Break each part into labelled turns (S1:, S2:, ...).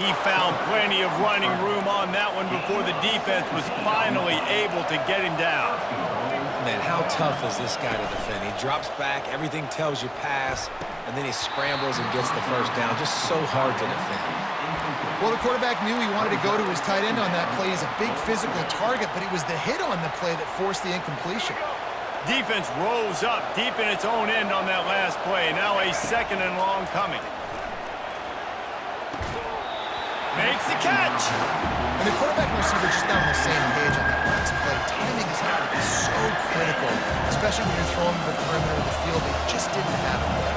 S1: He found plenty of running room on that one before the defense was finally able to get him down.
S2: Man, how tough is this guy to defend? He drops back, everything tells you pass, and then he scrambles and gets the first down. Just so hard to defend.
S3: Well, the quarterback knew he wanted to go to his tight end on that play. He's a big physical target, but it was the hit on the play that forced the incompletion.
S1: Defense rolls up deep in its own end on that last play. Now a 2nd and long coming. Makes the catch.
S3: And the quarterback and receiver just not on the same page on that last play. Timing has got to be so critical, especially when you're throwing to the perimeter of the field. They just didn't have it there.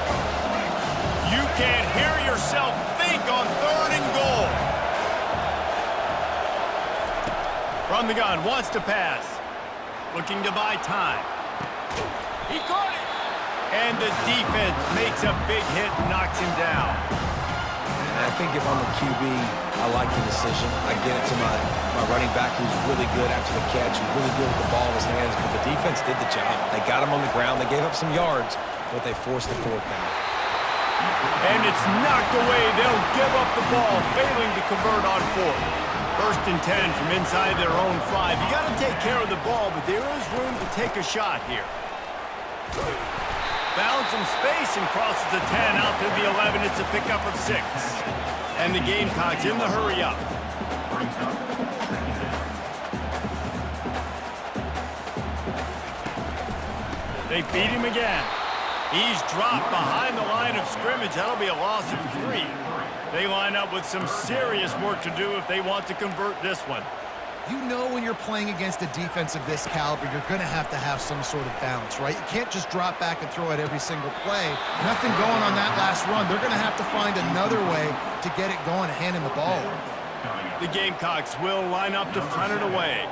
S1: You can't hear yourself think on 3rd and goal. From the gun, wants to pass. Looking to buy time. He caught it. And the defense makes a big hit and knocks him down.
S2: And I think if I'm a QB, I like the decision. I get it to my running back who's really good after the catch, who's really good with the ball in his hands, but the defense did the job. They got him on the ground. They gave up some yards, but they forced the 4th down.
S1: And it's knocked away. They'll give up the ball, failing to convert on 4th. 1st and 10 from inside their own 5. You got to take care of the ball, but there is room to take a shot here. Found some space and crosses the 10 out to the 11. It's a pickup of 6. And the Gamecocks in the hurry up. They feed him again. He's dropped behind the line of scrimmage. That'll be a loss of 3. They line up with some serious work to do if they want to convert this one.
S3: You know when you're playing against a defense of this caliber, you're going to have some sort of balance, right? You can't just drop back and throw it every single play. Nothing going on that last run. They're going to have to find another way to get it going and hand him the ball.
S1: The Gamecocks will line up to punt it away.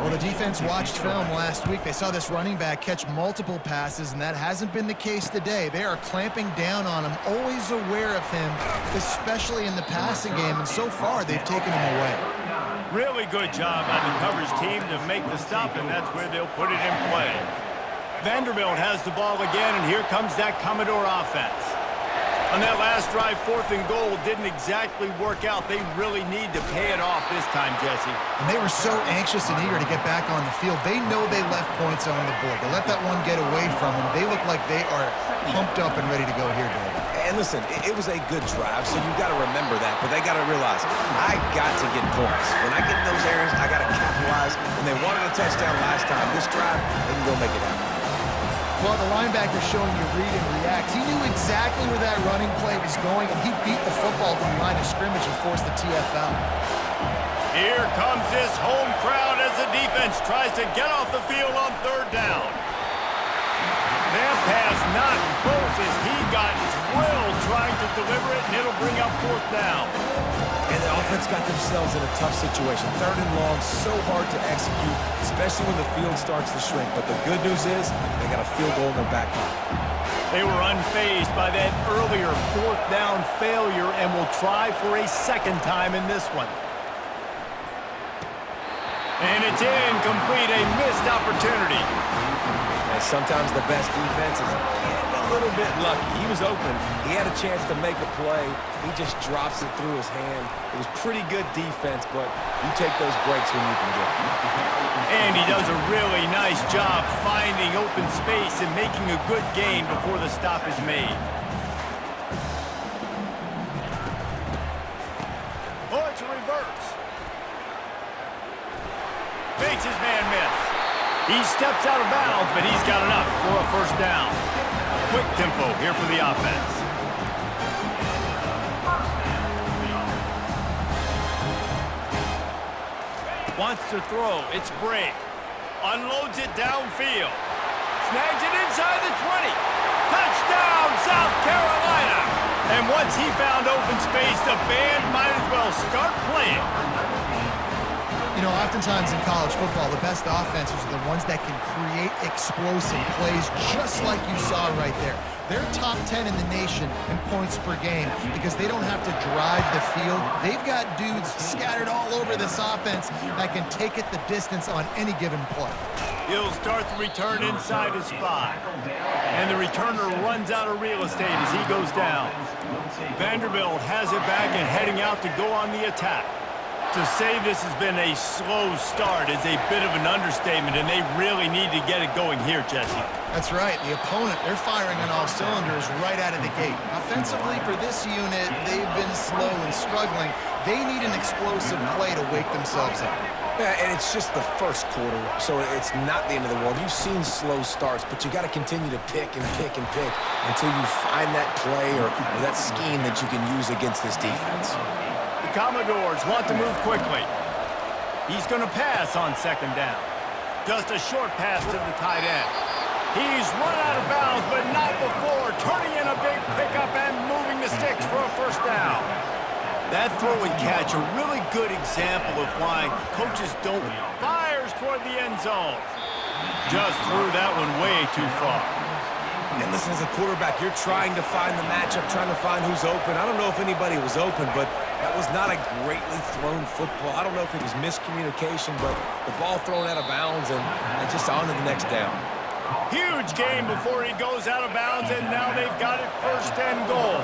S3: Well, the defense watched film last week. They saw this running back catch multiple passes, and that hasn't been the case today. They are clamping down on him, always aware of him, especially in the passing game, and so far they've taken him away.
S1: Really good job by the coverage team to make the stop, and that's where they'll put it in play. Vanderbilt has the ball again, and here comes that Commodore offense. On that last drive, 4th and goal didn't exactly work out. They really need to pay it off this time, Jesse.
S3: And they were so anxious and eager to get back on the field. They know they left points on the board. They let that one get away from them. They look like they are pumped up and ready to go here, David.
S2: And listen, it was a good drive, so you've got to remember that. But they got to realize, I got to get points. When I get in those areas, I got to capitalize. And they wanted a touchdown last time. This drive, they can go make it happen.
S3: Well, the linebacker showing you read and react. He knew exactly where that running play was going, and he beat the football to the line of scrimmage and forced the TFL.
S1: Here comes this home crowd as the defense tries to get off the field on 3rd down. That pass not close as he got drilled trying to deliver it, and it'll bring up 4th down.
S2: And the offense got themselves in a tough situation. 3rd and long, so hard to execute, especially when the field starts to shrink. But the good news is they got a field goal in their back pocket.
S1: They were unfazed by that earlier 4th down failure and will try for a 2nd time in this one. And it's incomplete, a missed opportunity.
S2: And sometimes the best defense is getting a little bit lucky. He was open. He had a chance to make a play. He just drops it through his hand. It was pretty good defense, but you take those breaks when you can get them.
S1: And he does a really nice job finding open space and making a good gain before the stop is made. Oh, it's a reverse. Makes his man miss. He steps out of bounds, but he's got enough for a 1st down. Quick tempo here for the offense. Wants to throw. It's Bray. Unloads it downfield. Snags it inside the 20. Touchdown, South Carolina. And once he found open space, the band might as well start playing.
S3: You You know, oftentimes in college football, the best offenses are the ones that can create explosive plays just like you saw right there. They're top 10 in the nation in points per game because they don't have to drive the field. They've got dudes scattered all over this offense that can take it the distance on any given play.
S1: He'll start the return inside his 5. And the returner runs out of real estate as he goes down. Vanderbilt has it back and heading out to go on the attack. To say this has been a slow start is a bit of an understatement, and they really need to get it going here, Jesse.
S3: That's right. The opponent, they're firing on all cylinders right out of the gate. Offensively, for this unit, they've been slow and struggling. They need an explosive play to wake themselves up.
S2: Yeah, and it's just the first quarter, so it's not the end of the world. You've seen slow starts, but you got to continue to pick and pick and pick until you find that play or that scheme that you can use against this defense.
S1: The Commodores want to move quickly. He's going to pass on second down. Just a short pass to the tight end. He's run out of bounds, but not before turning in a big pickup and moving the sticks for a first down. That throw and catch, a really good example of why coaches don't. Fires toward the end zone. Just threw that one way too far.
S2: And listen, as a quarterback, you're trying to find the matchup, trying to find who's open. I don't know if anybody was open, but that was not a greatly thrown football. I don't know if it was miscommunication, but the ball thrown out of bounds and just on to the next down.
S1: Huge game before he goes out of bounds, and now they've got it first and goal.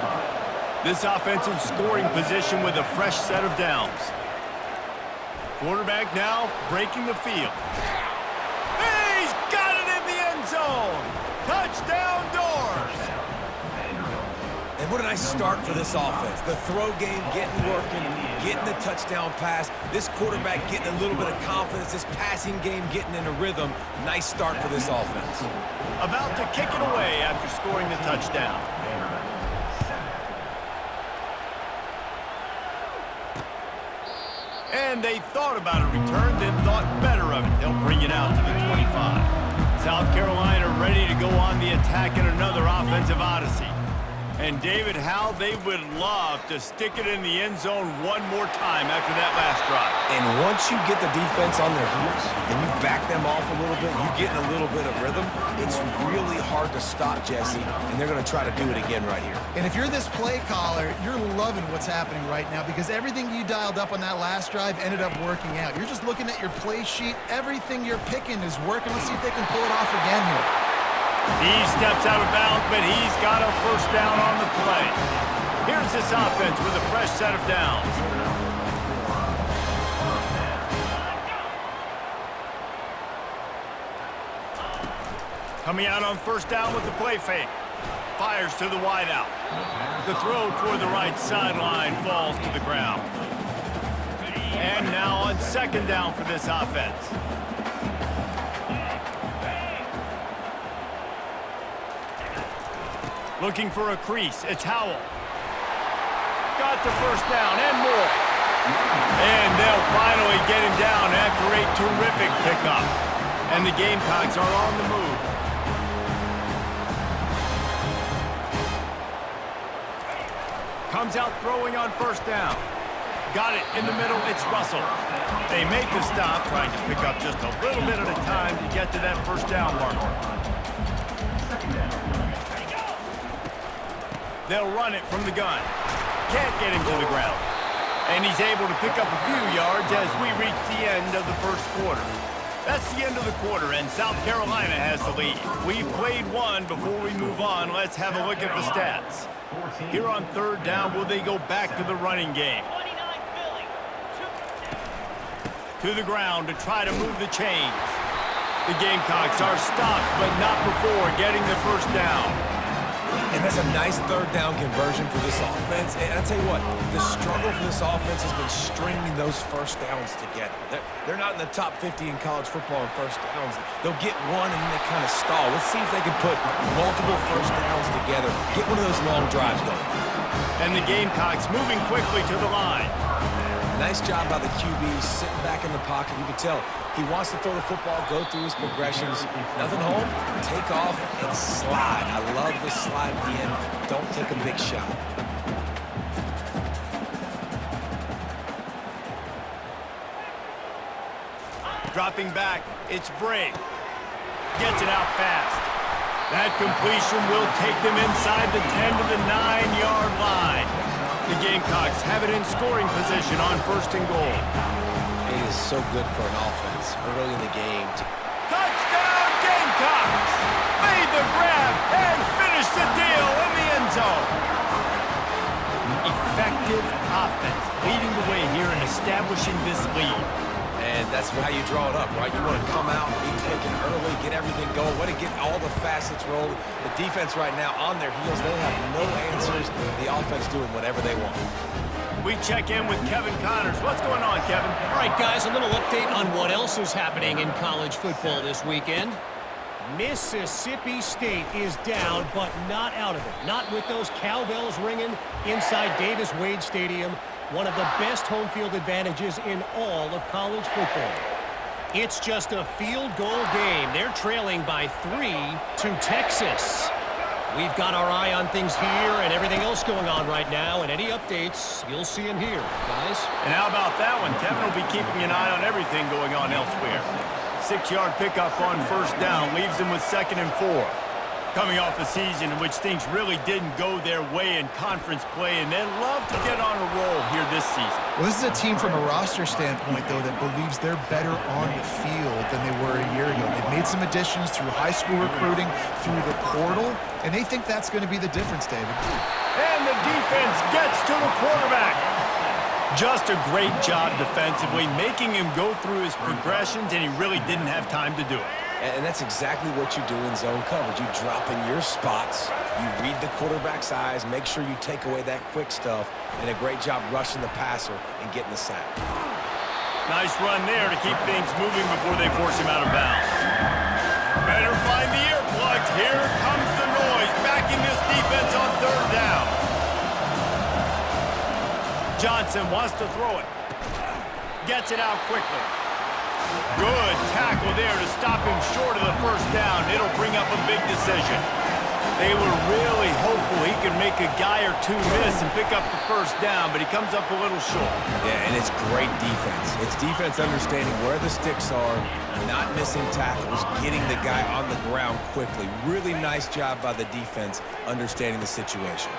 S1: This offensive scoring position with a fresh set of downs. Quarterback now breaking the field. He's got it in the end zone. Touchdown Doors.
S2: And what a nice start for this offense. The throw game getting working, getting the touchdown pass. This quarterback getting a little bit of confidence. This passing game getting in a rhythm. Nice start for this offense.
S1: About to kick it away after scoring the touchdown. And they thought about a return, then thought better of it. They'll bring it out to the 25. South Carolina ready to go on the attack in another offensive odyssey. And David, how they would love to stick it in the end zone one more time after that last drive.
S2: And once you get the defense on their heels and you back them off a little bit, you get in a little bit of rhythm, it's really hard to stop, Jesse, and they're going to try to do it again right here.
S3: And if you're this play caller, you're loving what's happening right now because everything you dialed up on that last drive ended up working out. You're just looking at your play sheet. Everything you're picking is working. Let's see if they can pull it off again here.
S1: He steps out of bounds, but he's got a first down on the play. Here's this offense with a fresh set of downs. Coming out on first down with the play fake. Fires to the wideout. The throw toward the right sideline falls to the ground. And now on second down for this offense. Looking for a crease. It's Howell. Got the first down and more. And they'll finally get him down after a terrific pickup. And the Gamecocks are on the move. Comes out throwing on first down. Got it in the middle. It's Russell. They make the stop, trying to pick up just a little bit at a time to get to that first down marker. They'll run it from the gun. Can't get him to the ground. And he's able to pick up a few yards as we reach the end of the first quarter. That's the end of the quarter, and South Carolina has the lead. We've played one. Before we move on, let's have a look at the stats. Here on third down, will they go back to the running game? To the ground to try to move the chains. The Gamecocks are stopped, but not before getting the first down.
S2: And that's a nice third down conversion for this offense. And I'll tell you what, the struggle for this offense has been stringing those first downs together. They're not in the top 50 in college football in first downs. They'll get one and then they kind of stall. Let's see if they can put multiple first downs together, get one of those long drives going.
S1: And the Gamecocks moving quickly to the line.
S2: Nice job by the QB, sitting back in the pocket. You can tell he wants to throw the football, go through his progressions. Nothing home, take off, and slide. I love the slide at the end. Don't take a big shot.
S1: Dropping back, it's Brake. Gets it out fast. That completion will take them inside the 10 to the 9-yard line. The Gamecocks have it in scoring position on 1st and goal.
S2: It is so good for an offense early in the game.
S1: Touchdown Gamecocks! Made the grab and finished the deal in the end zone. Effective offense leading the way here and establishing this lead.
S2: And that's how you draw it up, right? You want to come out, be clicking early, get everything going, want to get all the facets rolled. The defense right now on their heels, they have no answers. The offense doing whatever they want.
S1: We check in with Kevin Connors. What's going on, Kevin?
S4: All right, guys, a little update on what else is happening in college football this weekend. Mississippi State is down, but not out of it. Not with those cowbells ringing inside Davis-Wade Stadium, one of the best home field advantages in all of college football. It's just a field goal game. They're trailing by 3 to Texas. We've got our eye on things here and everything else going on right now, and any updates you'll see in here, guys.
S1: And how about that one? Kevin will be keeping an eye on everything going on elsewhere. 6-yard pickup on 1st down leaves them with 2nd and 4. Coming off a season in which things really didn't go their way in conference play, and they'd love to get on a roll here this season.
S3: Well, this is a team from a roster standpoint, though, that believes they're better on the field than they were a year ago. They've made some additions through high school recruiting, through the portal, and they think that's going to be the difference, David.
S1: And the defense gets to the quarterback. Just a great job defensively, making him go through his progressions, and he really didn't have time to do it.
S2: And that's exactly what you do in zone coverage. You drop in your spots, you read the quarterback's eyes, make sure you take away that quick stuff, and a great job rushing the passer and getting the sack.
S1: Nice run there to keep things moving before they force him out of bounds. Better find the earplugs. Here comes the noise, backing this defense on 3rd down. Johnson wants to throw it. Gets it out quickly. Good tackle there to stop him short of the 1st down. It'll bring up a big decision. They were really hopeful he could make a guy or two miss and pick up the 1st down, but he comes up a little short.
S2: Yeah, and it's great defense. It's defense understanding where the sticks are, not missing tackles, getting the guy on the ground quickly. Really nice job by the defense understanding the situation.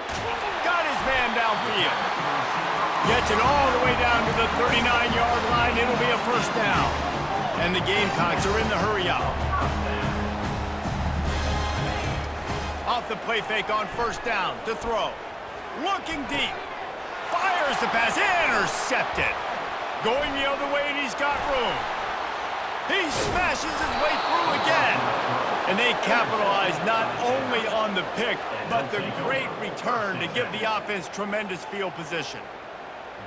S1: Got his man downfield. Gets it all the way down to the 39-yard line. It'll be a 1st down. And the Gamecocks are in the hurry-up. Off the play fake on 1st down to throw. Looking deep. Fires the pass. Intercepted. Going the other way, and he's got room. He smashes his way through again. And they capitalize not only on the pick, but the great return to give the offense tremendous field position.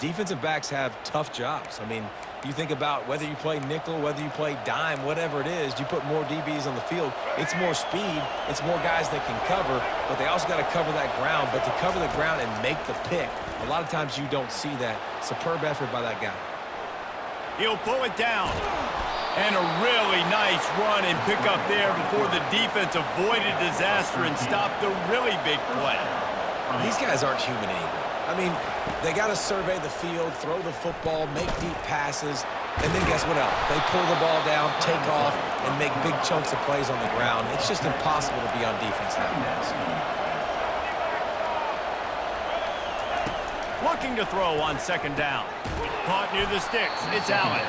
S2: Defensive backs have tough jobs. I mean, you think about whether you play nickel, whether you play dime, whatever it is, you put more DBs on the field. It's more speed. It's more guys that can cover, but they also got to cover that ground. But to cover the ground and make the pick, a lot of times you don't see that. Superb effort by that guy.
S1: He'll pull it down. And a really nice run and pick up there before the defense avoided disaster and stopped the really big play.
S2: These guys aren't human anymore. I mean, they got to survey the field, throw the football, make deep passes, and then guess what else? They pull the ball down, take off, and make big chunks of plays on the ground. It's just impossible to be on defense nowadays.
S1: Looking to throw on 2nd down. Caught near the sticks. It's Allen.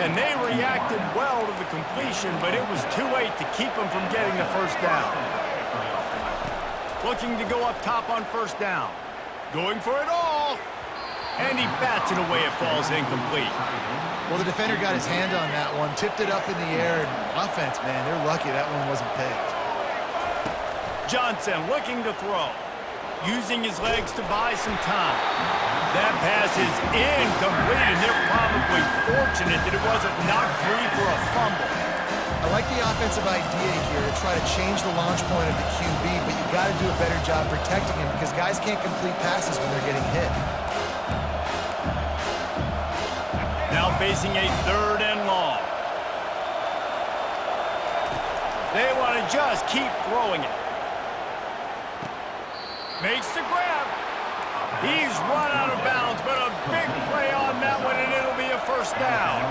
S1: And they reacted well to the completion, but it was too late to keep them from getting the 1st down. Looking to go up top on 1st down. Going for it all. And he bats it away. It falls incomplete.
S3: Well, the defender got his hand on that one, tipped it up in the air. Offense, man, they're lucky that one wasn't picked.
S1: Johnson looking to throw. Using his legs to buy some time. That pass is incomplete, and they're probably fortunate that it wasn't knocked free for a fumble.
S3: I like the offensive idea here to try to change the launch point of the QB, but you got to do a better job protecting him because guys can't complete passes when they're getting hit.
S1: Now facing a 3rd and long. They want to just keep throwing it. Makes the grab. He's run out of bounds, but a big play on that one, and it'll be a 1st down.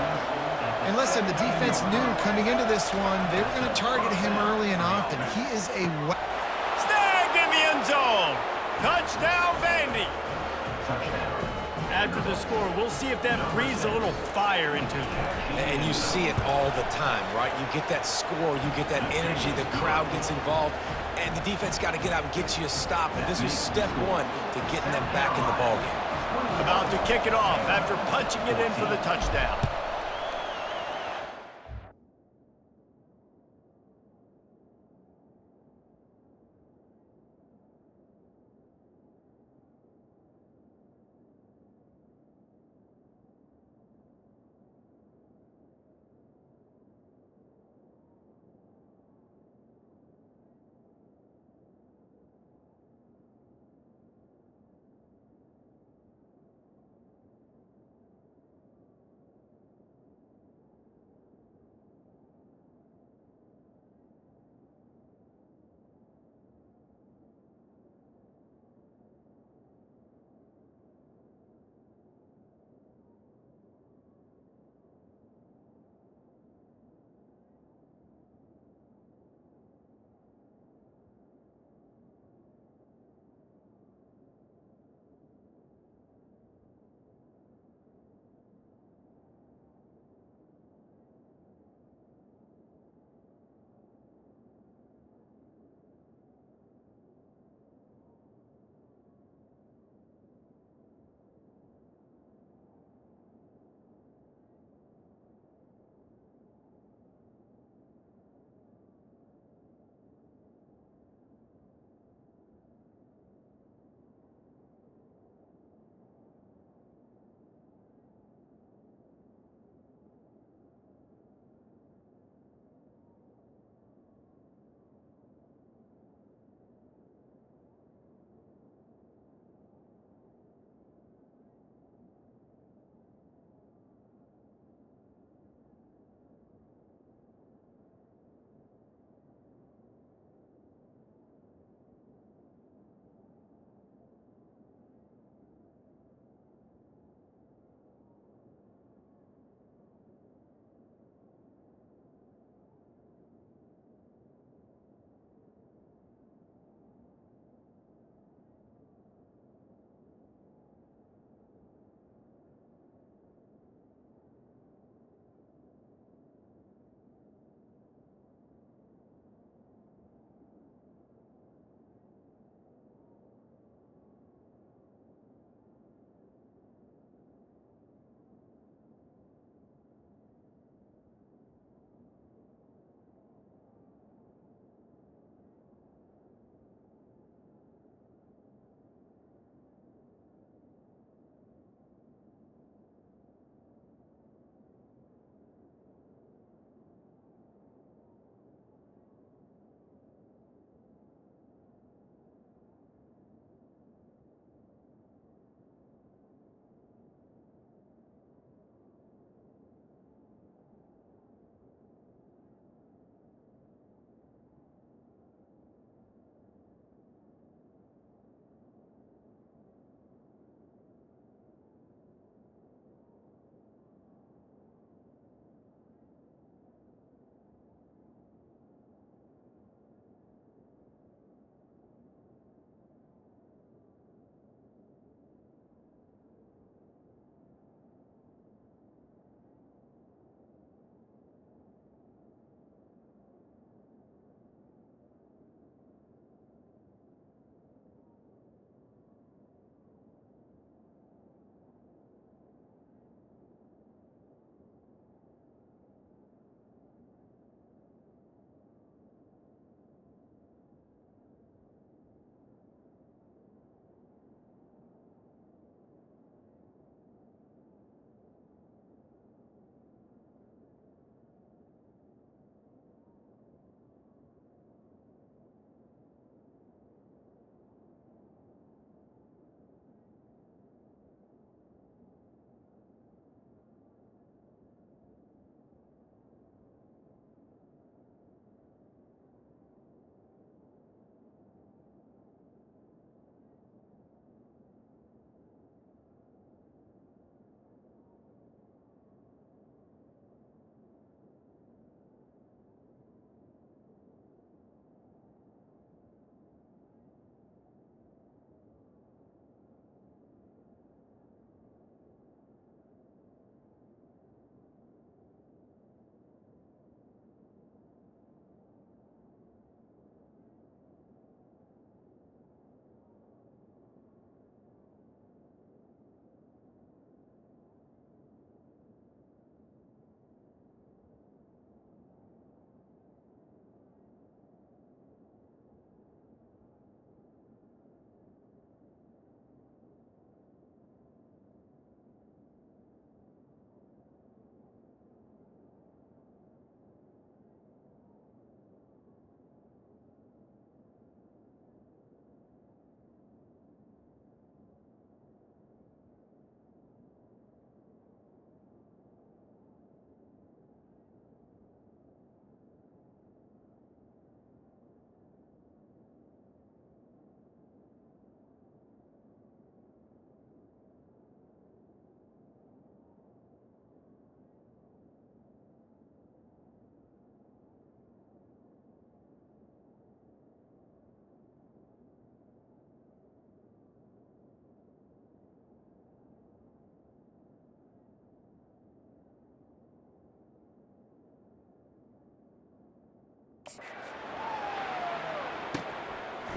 S3: And listen, the defense knew coming into this one, they were going to target him early and often. He is a...
S1: Snagged in the end zone. Touchdown, Vandy. After the score, we'll see if that breathes a little fire into them.
S2: And you see it all the time, right? You get that score, you get that energy, the crowd gets involved, and the defense got to get out and get you a stop. And this was step one to getting them back in the ballgame.
S1: About to kick it off after punching it in for the touchdown.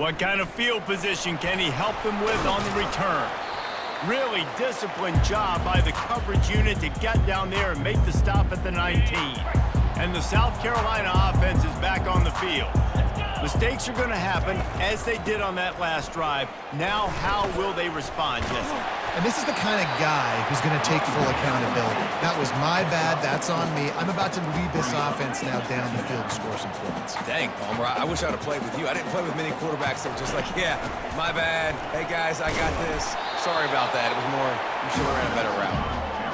S1: What kind of field position can he help them with on the return? Really disciplined job by the coverage unit to get down there and make the stop at the 19. And the South Carolina offense is back on the field. Mistakes are going to happen, as they did on that last drive. Now, how will they respond, Jesse?
S3: And this is the kind of guy who's going to take full accountability. That was my bad. That's on me. I'm about to lead this offense now down the field and score some points.
S2: Dang, Palmer, I wish I'd have played with you. I didn't play with many quarterbacks that were just like, yeah, my bad. Hey, guys, I got this. Sorry about that. It was more, you should have ran a better route.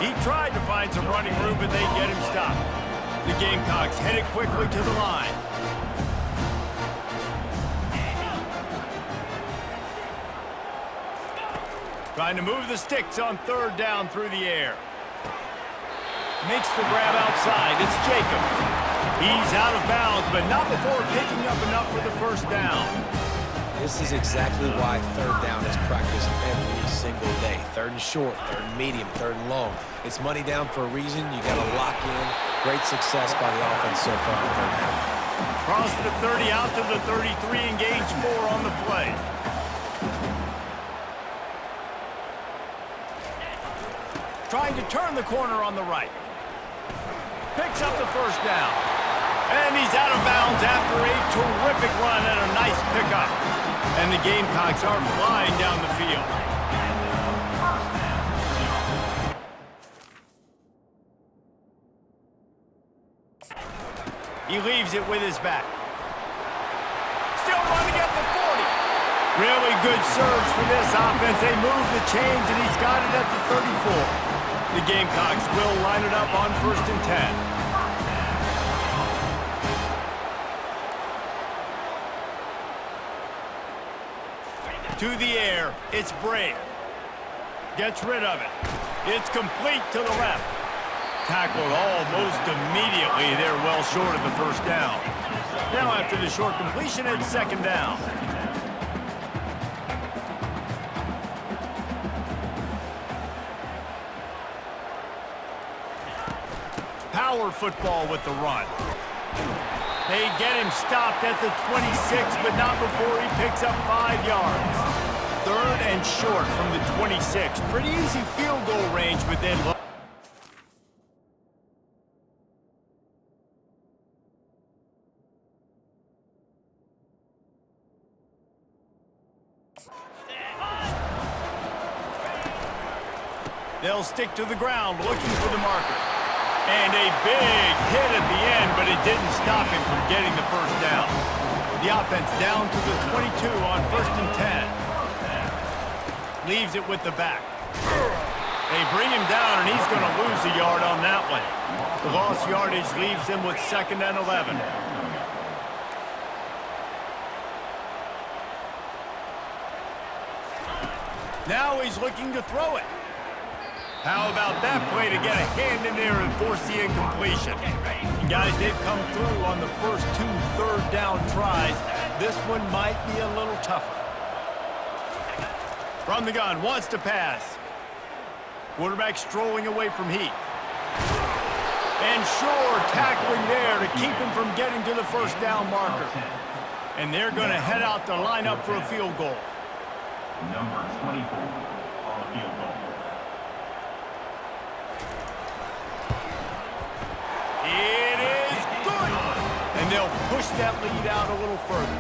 S1: He tried to find some running room, but they get him stopped. The Gamecocks headed quickly to the line. Trying to move the sticks on third down through the air. Makes the grab outside. It's Jacobs. He's out of bounds, but not before picking up enough for the first down.
S2: This is exactly why third down is practiced every single day. Third and short, third and medium, third and long. It's money down for a reason. You got to lock in. Great success by the offense so far on third down.
S1: Cross the 30 out to the 33, engage 4 on the play. Trying to turn the corner on the right. Picks up the first down. And he's out of bounds after a terrific run and a nice pickup. And the Gamecocks are flying down the field. He leaves it with his back. Still running at the 40. Really good surge for this offense. They move the chains, and he's got it at the 34. The Gamecocks will line it up on 1st and 10. To the air, it's Brave. Gets rid of it. It's complete to the left. Tackled almost immediately. They're well short of the first down. Now after the short completion, it's 2nd down. Power football with the run. They get him stopped at the 26, but not before he picks up 5 yards. 3rd and short from the 26. Pretty easy field goal range within. They'll stick to the ground looking for the marker. And a big hit at the end, but it didn't stop him from getting the first down. The offense down to the 22 on 1st and 10. Leaves it with the back. They bring him down, and he's going to lose a yard on that one. The lost yardage leaves him with 2nd and 11. Now he's looking to throw it. How about that play to get a hand in there and force the incompletion? And guys, they've come through on the first 2 third down tries. This one might be a little tougher. From the gun, wants to pass. Quarterback strolling away from Heat. And Shore tackling there to keep him from getting to the first down marker. And they're going to head out to line up for a field goal.
S5: Number 24 on the field goal.
S1: It is good. And they'll push that lead out a little further.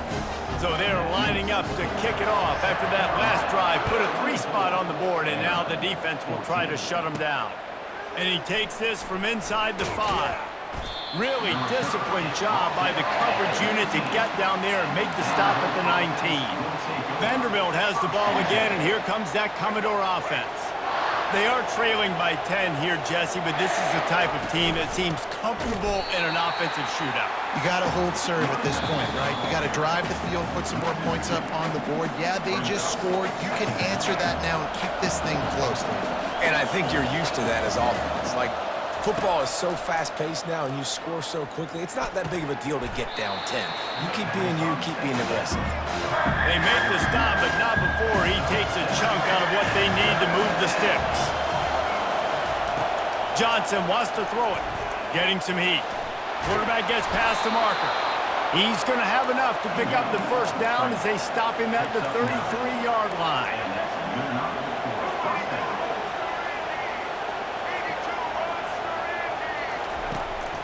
S1: So they're lining up to kick it off after that last drive. Put a 3 spot on the board, and now the defense will try to shut him down. And he takes this from inside the 5. Really disciplined job by the coverage unit to get down there and make the stop at the 19. Vanderbilt has the ball again, and here comes that Commodore offense. They are trailing by 10 here, Jesse, but this is the type of team that seems comfortable in an offensive shootout.
S3: You got to hold serve at this point, right? You got to drive the field, put some more points up on the board. Yeah, they just scored. You can answer that now and keep this thing close.
S2: And I think you're used to that as offense. Like, football is so fast-paced now, and you score so quickly, it's not that big of a deal to get down 10. You keep being you, keep being aggressive.
S1: They make the stop, but not before he takes a chunk out of what they need to move the sticks. Johnson wants to throw it, getting some heat. Quarterback gets past the marker. He's going to have enough to pick up the first down as they stop him at the 33-yard line.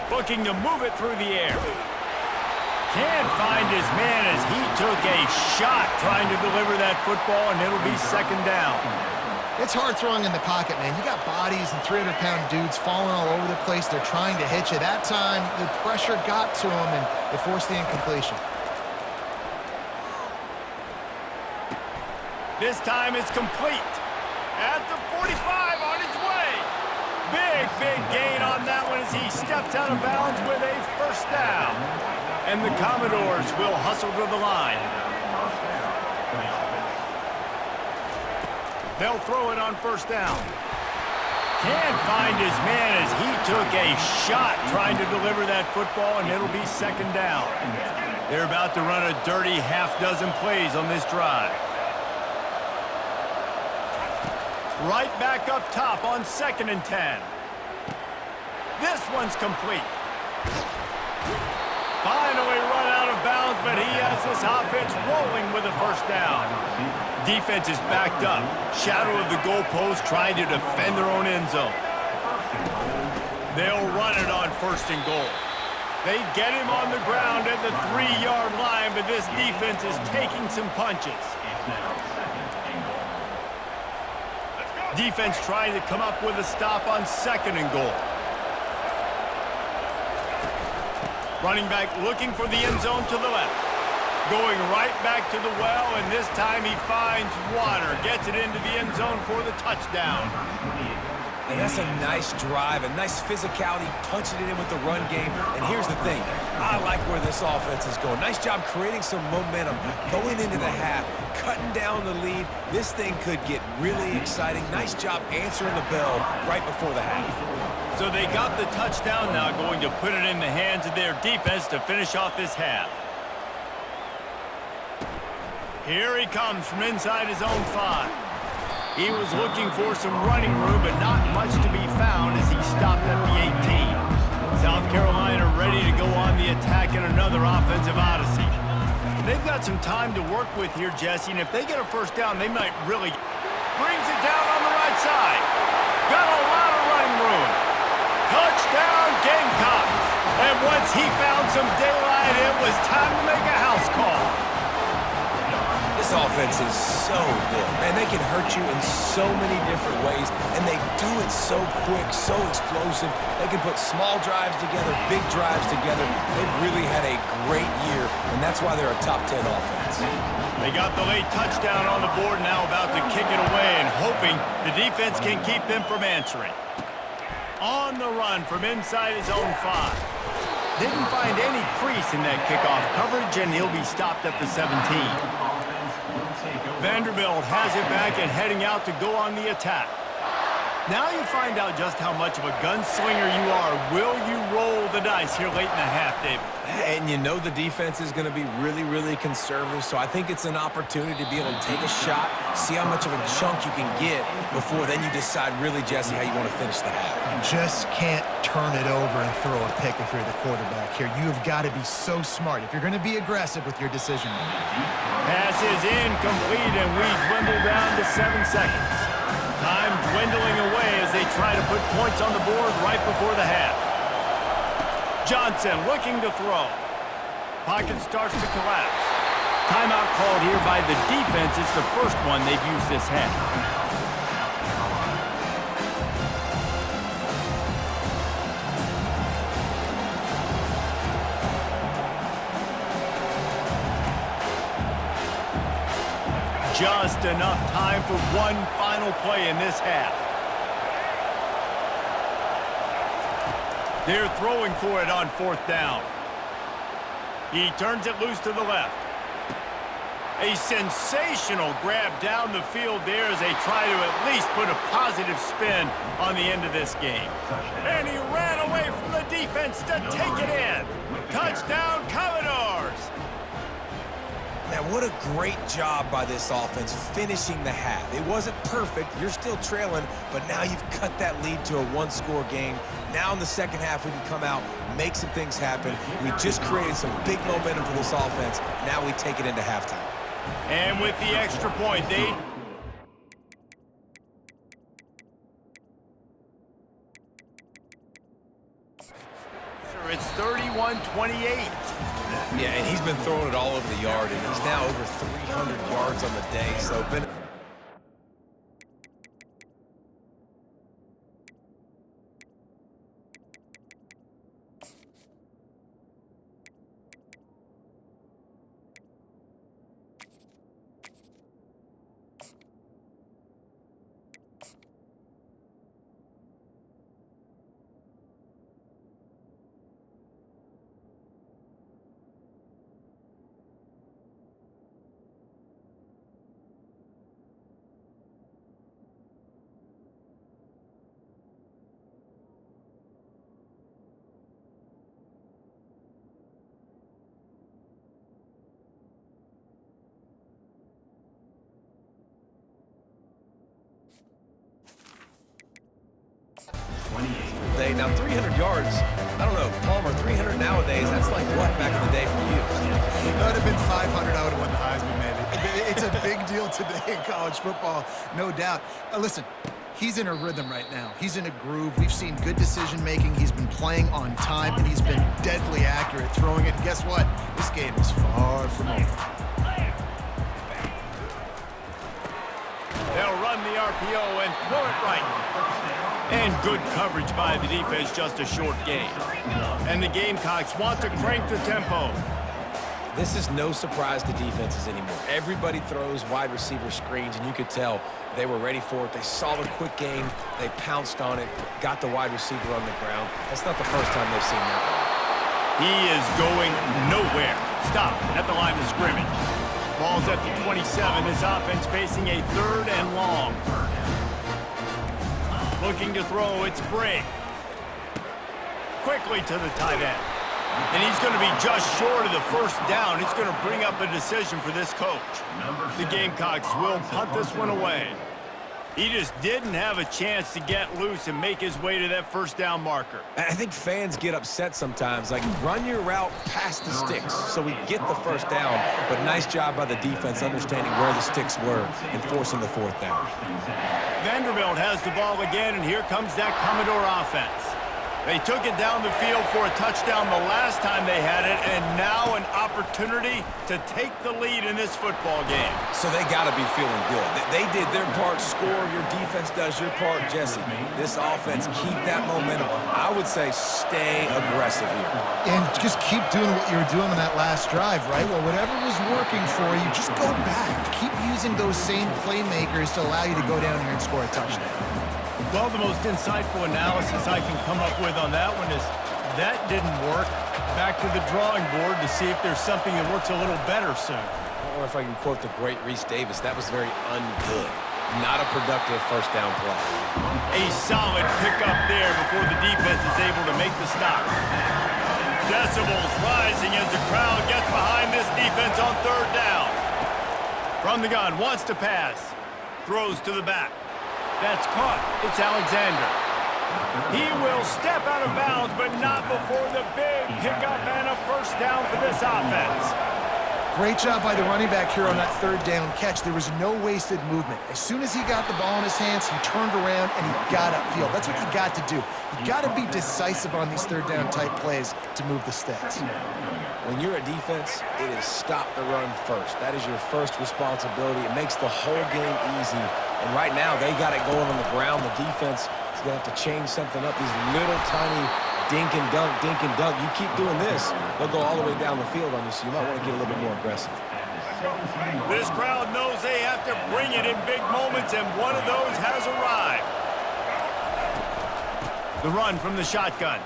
S1: Looking to move it through the air. Can't find his man as he took a shot trying to deliver that football, and it'll be second down.
S3: It's hard throwing in the pocket, man. You got bodies and 300-pound dudes falling all over the place. They're trying to hit you. That time, the pressure got to him, and it forced the incompletion.
S1: This time it's complete. At the 45 on his way. Big gain on that one as he steps out of bounds with a first down. And the Commodores will hustle to the line. They'll throw it on first down. Can't find his man as he took a shot trying to deliver that football, and it'll be second down. They're about to run a dirty half-dozen plays on this drive. Right back up top on 2nd and 10. This one's complete. Finally run out of bounds, but he has this offense rolling with a first down. Defense is backed up. Shadow of the goalpost trying to defend their own end zone. They'll run it on 1st and goal. They get him on the ground at the 3-yard line, but this defense is taking some punches. Defense trying to come up with a stop on 2nd and goal. Running back looking for the end zone to the left. Going right back to the well, and this time he finds water. Gets it into the end zone for the touchdown.
S2: And that's a nice drive, a nice physicality, punching it in with the run game. And here's the thing, I like where this offense is going. Nice job creating some momentum, going into the half, cutting down the lead. This thing could get really exciting. Nice job answering the bell right before the half.
S1: So they got the touchdown now, going to put it in the hands of their defense to finish off this half. Here he comes from inside his own 5. He was looking for some running room, but not much to be found as he stopped at the 18. South Carolina ready to go on the attack in another offensive odyssey. They've got some time to work with here, Jesse, and if they get a first down, they might really... Brings it down on the right side. Got a lot of running room. Touchdown, Gamecocks. And once he found some daylight, it was time to make a house call.
S2: This offense is so good. Man, they can hurt you in so many different ways, and they do it so quick, so explosive. They can put small drives together, big drives together. They've really had a great year, and that's why they're a top 10 offense.
S1: They got the late touchdown on the board, now about to kick it away and hoping the defense can keep them from answering. On the run from inside his own 5. Didn't find any crease in that kickoff coverage, and he'll be stopped at the 17. Vanderbilt has it back and heading out to go on the attack. Now you find out just how much of a gunslinger you are. Will you roll the dice here late in the half, David?
S2: And you know the defense is going to be really conservative, so I think it's an opportunity to be able to take a shot, see how much of a chunk you can get before then you decide really, Jesse, how you want to finish the half.
S3: You just can't turn it over and throw a pick if you're the quarterback here. You've got to be so smart if you're going to be aggressive with your decision making.
S1: Pass is incomplete, and we dwindle down to 7 seconds. Time dwindling away as they try to put points on the board right before the half. Johnson looking to throw. Pocket starts to collapse. Timeout called here by the defense. It's the first one they've used this half. Just enough time for one final play in this half. They're throwing for it on 4th down. He turns it loose to the left. A sensational grab down the field there as they try to at least put a positive spin on the end of this game. And he ran away from the defense to take it in. Touchdown, Commodores!
S2: Man, what a great job by this offense finishing the half. It wasn't perfect. You're still trailing, but now you've cut that lead to a one-score game. Now in the second half, we can come out, make some things happen. We just created some big momentum for this offense. Now we take it into halftime.
S1: And with the extra point, they... It's 31-28.
S2: Yeah, and he's been throwing it all over the yard, and he's now over 300 yards on the day. So been... Now 300 yards, I don't know, Palmer, 300 nowadays, that's like what back in the day for you?
S3: If that had been 500, I would have won the Heisman, maybe. It's a big deal today in college football, no doubt. Listen, he's in a rhythm right now. He's in a groove. We've seen good decision-making. He's been playing on time, and he's been deadly accurate throwing it. And guess what? This game is far from over.
S1: They'll run the RPO and throw it right. And good coverage by the defense, just a short gain. And the Gamecocks want to crank the tempo.
S2: This is no surprise to defenses anymore. Everybody throws wide receiver screens, and you could tell they were ready for it. They saw the quick game. They pounced on it, got the wide receiver on the ground. That's not the first time they've seen that.
S1: He is going nowhere. Stop at the line of scrimmage. Ball's at the 27. His offense facing a 3rd and long. Looking to throw, it's Briggs. Quickly to the tight end. And he's going to be just short of the first down. It's going to bring up a decision for this coach. The Gamecocks will punt this one away. He just didn't have a chance to get loose and make his way to that first down marker.
S2: I think fans get upset sometimes, like run your route past the sticks so we get the first down, but nice job by the defense understanding where the sticks were and forcing the 4th down.
S1: Vanderbilt has the ball again, and here comes that Commodore offense. They took it down the field for a touchdown the last time they had it, and now an opportunity to take the lead in this football game.
S2: So they got to be feeling good. They did their part, score. Your defense does your part, Jesse. This offense, keep that momentum. I would say stay aggressive here.
S3: And just keep doing what you were doing on that last drive, right? Well, whatever was working for you, just go back. Keep using those same playmakers to allow you to go down here and score a touchdown.
S1: Well, the most insightful analysis I can come up with on that one is that didn't work. Back to the drawing board to see if there's something that works a little better soon.
S2: Or if I can quote the great Reese Davis, that was very ungood. Not a productive first down play.
S1: A solid pickup there before the defense is able to make the stop. Decibels rising as the crowd gets behind this defense on 3rd down. From the gun, wants to pass. Throws to the back. That's caught. It's Alexander. He will step out of bounds, but not before the big pickup and a first down for this offense.
S3: Great job by the running back here on that 3rd down catch. There was no wasted movement. As soon as he got the ball in his hands, he turned around and he got upfield. That's what you got to do. You got to be decisive on these 3rd down type plays to move the sticks.
S2: When you're a defense, it is stop the run first. That is your first responsibility. It makes the whole game easy. And right now, they got it going on the ground. The defense is going to have to change something up. These little tiny dink and dunk, dink and dunk. You keep doing this, they'll go all the way down the field on you, so you might want to get a little bit more aggressive.
S1: This crowd knows they have to bring it in big moments, and one of those has arrived. The run from the shotgun.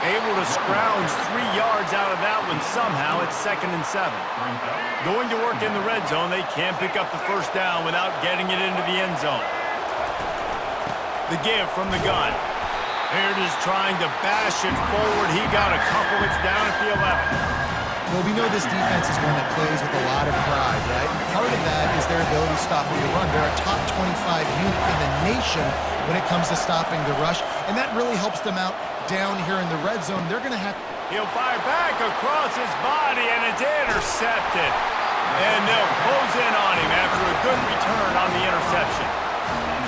S1: Able to scrounge 3 yards out of that one somehow. It's 2nd and 7. Going to work in the red zone. They can't pick up the first down without getting it into the end zone. The give from the gun. Baird is trying to bash it forward. He got a couple. It's down at the 11.
S3: Well, we know this defense is one that plays with a lot of pride, right? Part of that is their ability stopping the run. They're a top 25 unit in the nation when it comes to stopping the rush, and that really helps them out down here in the red zone. They're going to have...
S1: He'll fire back across his body, and it's intercepted. And they'll close in on him after a good return on the interception.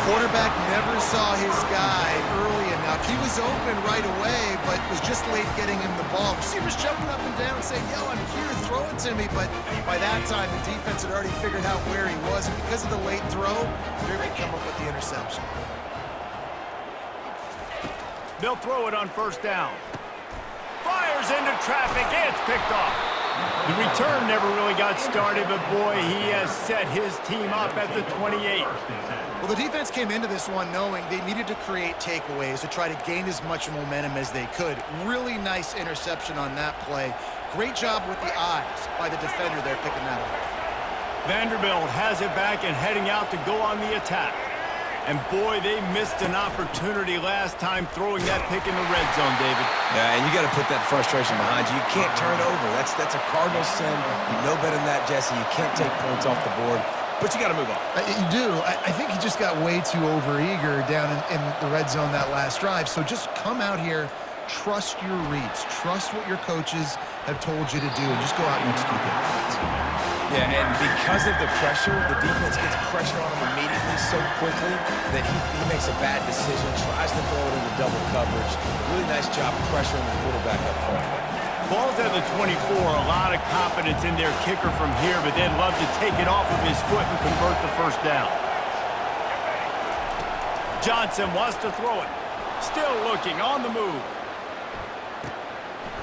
S3: Quarterback never saw his guy early enough. He was open right away, but was just late getting him the ball. Receivers jumping up and down saying, yo, I'm here, throw it to me. But by that time, the defense had already figured out where he was. And because of the late throw, they're going to come up with the interception.
S1: They'll throw it on first down. Fires into traffic. It's picked off. The return never really got started, but boy, he has set his team up at the 28.
S3: Well, the defense came into this one knowing they needed to create takeaways to try to gain as much momentum as they could. Really nice interception on that play. Great job with the eyes by the defender there picking that up.
S1: Vanderbilt has it back and heading out to go on the attack. And boy, they missed an opportunity last time throwing that pick in the red zone, David.
S2: Yeah, and you got to put that frustration behind you. You can't turn it over. That's a cardinal sin. You know better than that, Jesse. You can't take points off the board, but you got to move on.
S3: You do. I think he just got way too overeager down in the red zone that last drive. So just come out here, trust your reads, trust what your coaches have told you to do, and just go out and execute the offense.
S2: Yeah, and because of the pressure, the defense gets pressure on him immediately so quickly that he makes a bad decision, tries to throw it into double coverage. Really nice job pressuring the quarterback up front.
S1: Ball's at the 24, a lot of confidence in their kicker from here, but they'd love to take it off of his foot and convert the first down. Johnson wants to throw it. Still looking, on the move.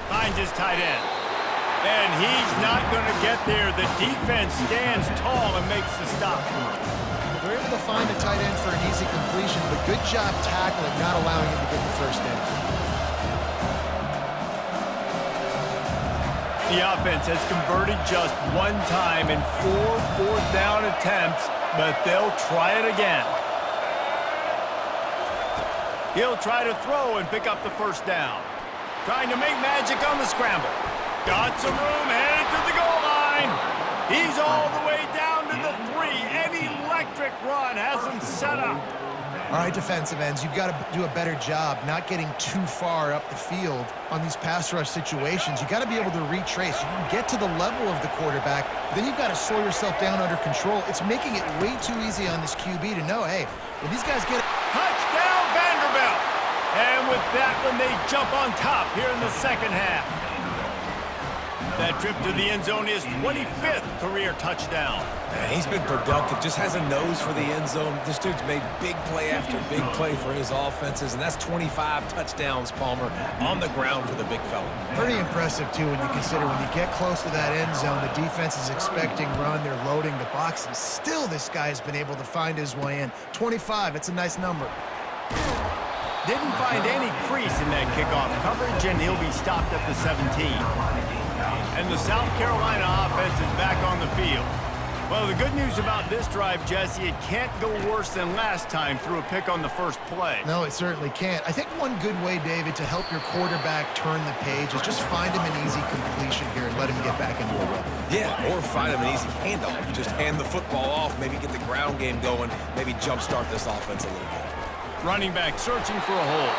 S1: Finds his tight end. And he's not going to get there. The defense stands tall and makes the stop.
S3: They're able to find a tight end for an easy completion, but good job tackling, not allowing him to get the first down.
S1: The offense has converted just one time in 4 fourth down attempts, but they'll try it again. He'll try to throw and pick up the first down. Trying to make magic on the scramble. Got some room, headed to the goal line. He's all the way down to the 3. An electric run has him set up.
S3: All right, defensive ends, you've got to do a better job not getting too far up the field on these pass rush situations. You've got to be able to retrace. You can get to the level of the quarterback, then you've got to slow yourself down under control. It's making it way too easy on this QB to know, hey, when these guys get...
S1: Touchdown, Vanderbilt! And with that one, they jump on top here in the second half. That trip to the end zone is 25th career touchdown.
S2: Man, he's been productive, just has a nose for the end zone. This dude's made big play after big play for his offenses, and that's 25 touchdowns, Palmer, on the ground for the big fella.
S3: Pretty impressive, too, when you consider when you get close to that end zone, the defense is expecting run, they're loading the box, and still this guy's been able to find his way in. 25, it's a nice number.
S1: Didn't find any crease in that kickoff coverage, and he'll be stopped at the 17. And the South Carolina offense is back on the field. Well, the good news about this drive, Jesse, it can't go worse than last time through a pick on the first play.
S3: No, it certainly can't. I think one good way, David, to help your quarterback turn the page is just find him an easy completion here and let him get back into a rhythm.
S2: Yeah, or find him an easy handoff. Just hand the football off, maybe get the ground game going, maybe jumpstart this offense a little bit.
S1: Running back searching for a hole.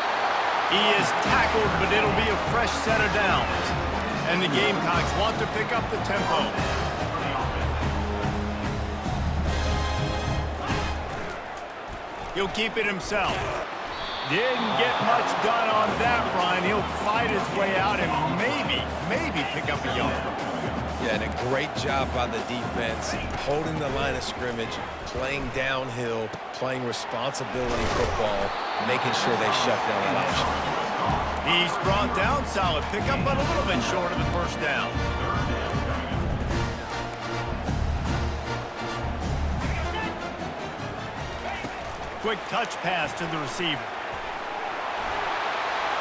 S1: He is tackled, but it'll be a fresh set of downs. And the Gamecocks want to pick up the tempo. He'll keep it himself. Didn't get much done on that run. He'll fight his way out and maybe pick up a yard.
S2: Yeah, and a great job by the defense, holding the line of scrimmage, playing downhill, playing responsibility football, making sure they shut down that option.
S1: He's brought down, solid pickup, but a little bit short of the first down. Quick touch pass to the receiver.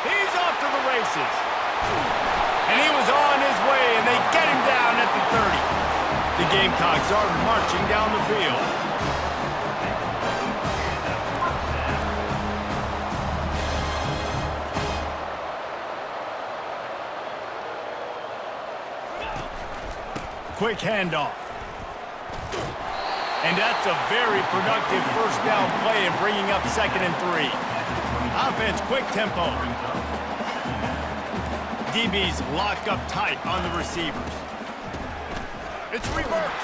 S1: He's off to the races. And he was on his way, and they get him down at the 30. The Gamecocks are marching down the field. Quick handoff. And that's a very productive first down play and bringing up 2nd and 3. Offense, quick tempo. DB's locked up tight on the receivers. It's reverse.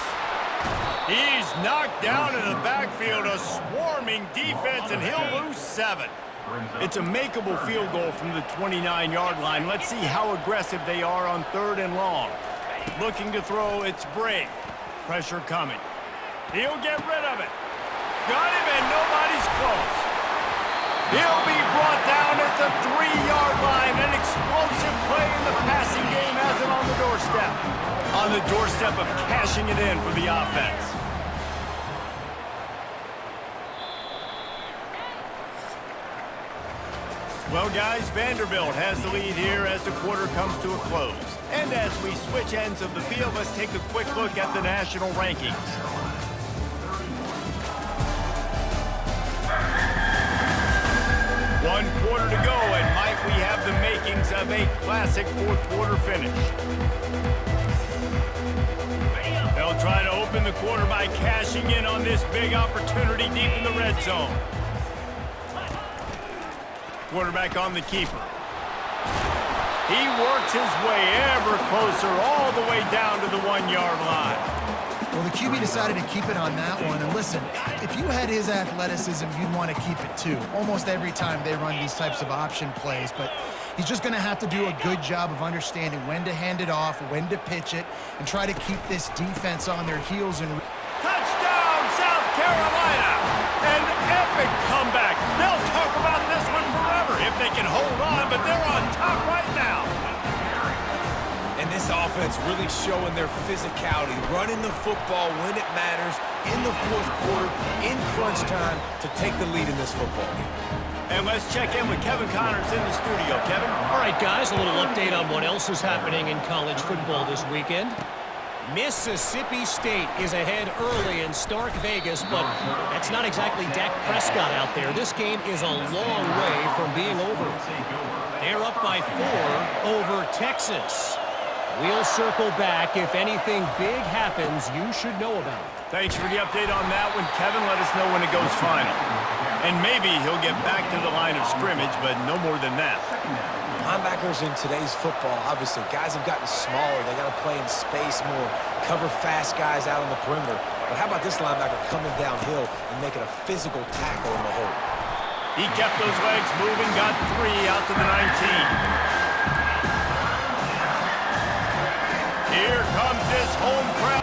S1: He's knocked down in the backfield, a swarming defense, and he'll lose 7. It's a makeable field goal from the 29-yard line. Let's see how aggressive they are on 3rd and long. Looking to throw, it's Brake. Pressure coming. He'll get rid of it. Got him, and nobody's close. He'll be brought down at the 3-yard line. An explosive play in the passing game has it on the doorstep. On the doorstep of cashing it in for the offense. Well, guys, Vanderbilt has the lead here as the quarter comes to a close. And as we switch ends of the field, let's take a quick look at the national rankings. One quarter to go, and might we have the makings of a classic fourth quarter finish. They'll try to open the quarter by cashing in on this big opportunity deep in the red zone. Quarterback on the keeper. He works his way ever closer all the way down to the 1-yard line.
S3: Well, the QB decided to keep it on that one. And listen, if you had his athleticism, you'd want to keep it too. Almost every time they run these types of option plays. But he's just going to have to do a good job of understanding when to hand it off, when to pitch it, and try to keep this defense on their heels. And
S1: Touchdown, South Carolina! An epic comeback. They'll talk about this one forever if they can hold on, but they're on top right now.
S2: And this offense really showing their physicality, running the football when it matters, in the fourth quarter, in crunch time, to take the lead in this football game.
S1: And let's check in with Kevin Connors in the studio. Kevin?
S4: All right, guys, a little update on what else is happening in college football this weekend. Mississippi State is ahead early in Stark Vegas, but that's not exactly Dak Prescott out there. This game is a long way from being over. They're up by 4 over Texas. We'll circle back. If anything big happens, you should know about it.
S1: Thanks for the update on that one, Kevin. Let us know when it goes final. And maybe he'll get back to the line of scrimmage, but no more than that.
S2: Linebackers in today's football, obviously, guys have gotten smaller. They got to play in space more, cover fast guys out on the perimeter. But how about this linebacker coming downhill and making a physical tackle in the hole?
S1: He kept those legs moving, got 3 out to the 19. Here comes this home crowd.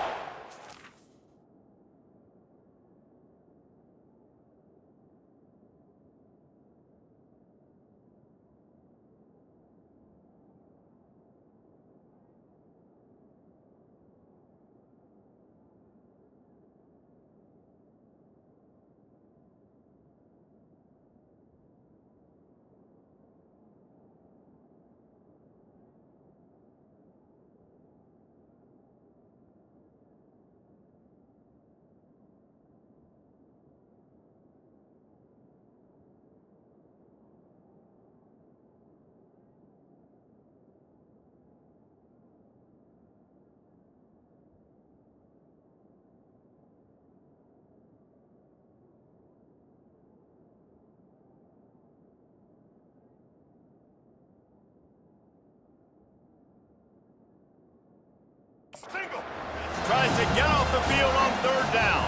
S1: Tries to get off the field on 3rd down.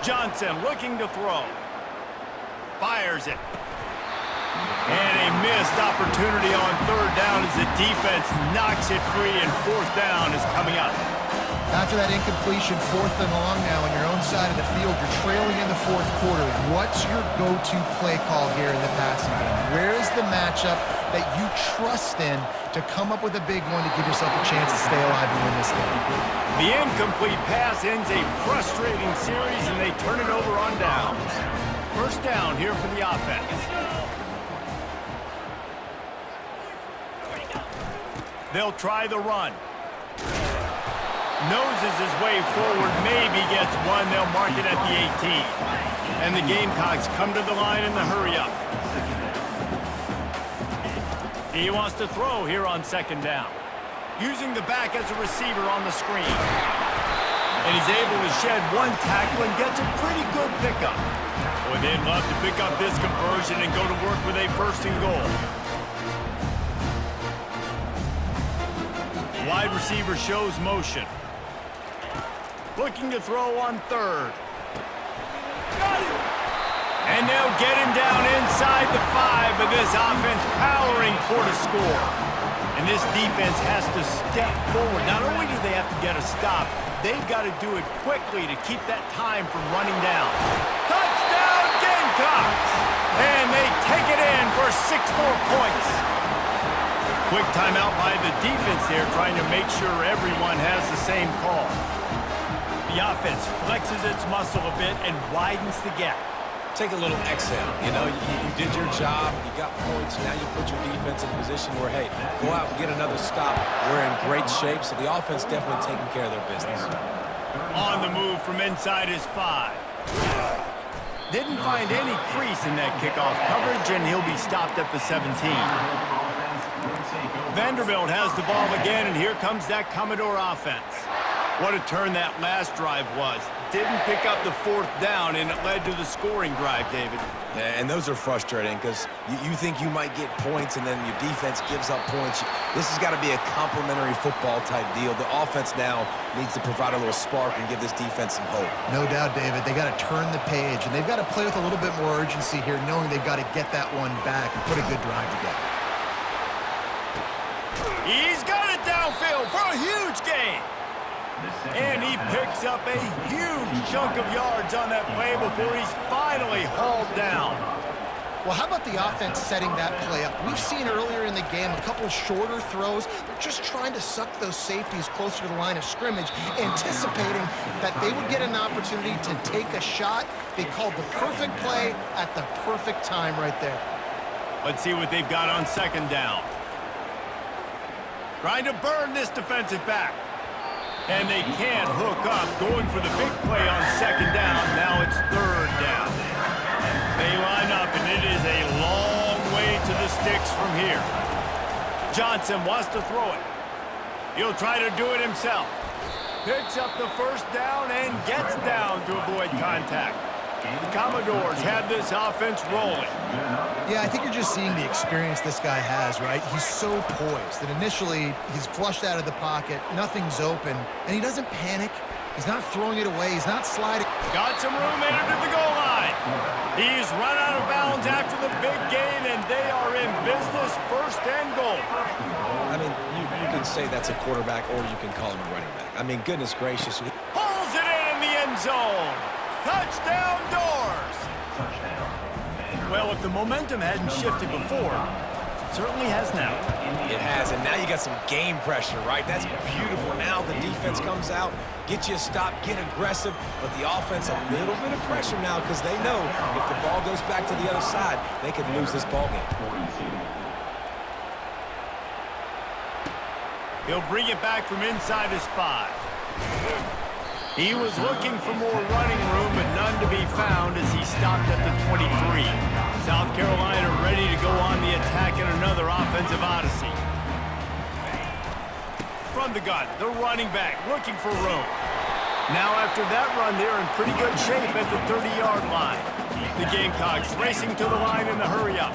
S1: Johnson looking to throw. Fires it. And a missed opportunity on 3rd down as the defense knocks it free, and 4th down is coming up.
S3: after that incompletion, 4th and long now on your own side of the field, you're trailing in the 4th quarter. What's your go-to play call here in the passing game? Where is the matchup that you trust in to come up with a big one to give yourself a chance to stay alive and win this game?
S1: The incomplete pass ends a frustrating series, and they turn it over on downs. First down here for the offense. They'll try the run. Noses his way forward, maybe gets one. They'll mark it at the 18. And the Gamecocks come to the line in the hurry-up. He wants to throw here on 2nd down. using the back as a receiver on the screen. And he's able to shed one tackle and gets a pretty good pickup. Boy, they'd love to pick up this conversion and go to work with a 1st and goal. Wide receiver shows motion. Looking to throw on 3rd. Got it! And they'll get him down inside the 5, but this offense powering toward a score. And this defense has to step forward. Not only do they have to get a stop, they've got to do it quickly to keep that time from running down. Touchdown, Gamecocks! And they take it in for 6 more points. Quick timeout by the defense here, trying to make sure everyone has the same call. The offense flexes its muscle a bit and widens the gap.
S2: Take a little exhale. You know, you did your job, you got points, now you put your defense in a position where, hey, go out and get another stop. We're in great shape, so the offense definitely taking care of their business.
S1: On the move from inside his 5. Didn't find any crease in that kickoff coverage, and he'll be stopped at the 17. Vanderbilt has the ball again, and here comes that Commodore offense. What a turn that last drive was. Didn't pick up the 4th down, and it led to the scoring drive, David.
S2: Yeah, and those are frustrating because you think you might get points, and then your defense gives up points. This has got to be a complementary football-type deal. The offense now needs to provide a little spark and give this defense some hope.
S3: No doubt, David. They got to turn the page, and they've got to play with a little bit more urgency here, knowing they've got to get that one back and put a good drive together.
S1: He's got it downfield for a huge gain. And he picks up a huge chunk of yards on that play before he's finally hauled down.
S3: Well, how about the offense setting that play up? We've seen earlier in the game a couple shorter throws. They're just trying to suck those safeties closer to the line of scrimmage, anticipating that they would get an opportunity to take a shot. They called the perfect play at the perfect time right there.
S1: Let's see what they've got on 2nd down. Trying to burn this defensive back. And they can't hook up, going for the big play on 2nd down. Now it's 3rd down. They line up, and it is a long way to the sticks from here. Johnson wants to throw it. He'll try to do it himself. Picks up the 1st down and gets down to avoid contact. The Commodores have this offense rolling.
S3: Yeah, I think you're just seeing the experience this guy has, right? He's so poised that initially he's flushed out of the pocket, nothing's open, and he doesn't panic. He's not throwing it away. He's not sliding.
S1: Got some room in to the goal line. He's run out of bounds after the big gain, and they are in business, 1st and goal.
S2: I mean, you can say that's a quarterback or you can call him a running back. I mean, goodness gracious.
S1: Pulls it in the end zone. Touchdown, Doors! Well, if the momentum hadn't shifted before, it certainly has now.
S2: It has, and now you got some game pressure, right? That's beautiful. Now the defense comes out, get you a stop, get aggressive, but the offense a little bit of pressure now because they know if the ball goes back to the other side, they could lose this ball game.
S1: He'll bring it back from inside his 5. He was looking for more running room, but none to be found as he stopped at the 23. South Carolina ready to go on the attack in another offensive odyssey. From the gun, the running back looking for room. Now after that run, they're in pretty good shape at the 30-yard line. The Gamecocks racing to the line in the hurry-up.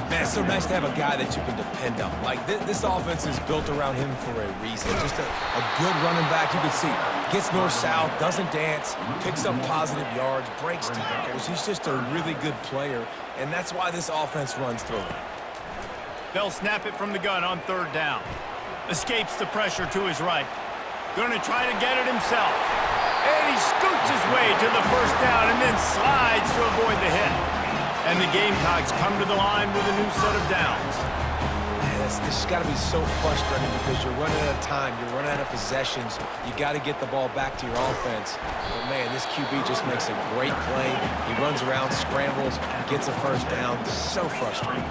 S2: Man, it's so nice to have a guy that you can depend on. Like, this offense is built around him for a reason. Just a good running back. You can see, gets north-south, doesn't dance, picks up positive yards, breaks tackles. He's just a really good player, and that's why this offense runs through him.
S1: They'll snap it from the gun on 3rd down. Escapes the pressure to his right. Going to try to get it himself. And he scoots his way to the 1st down and then slides to avoid the hit. And the Gamecocks come to the line with a new set of downs.
S2: Man, this has got to be so frustrating because you're running out of time. You're running out of possessions. You got to get the ball back to your offense. But, man, this QB just makes a great play. He runs around, scrambles, gets a 1st down. So frustrating.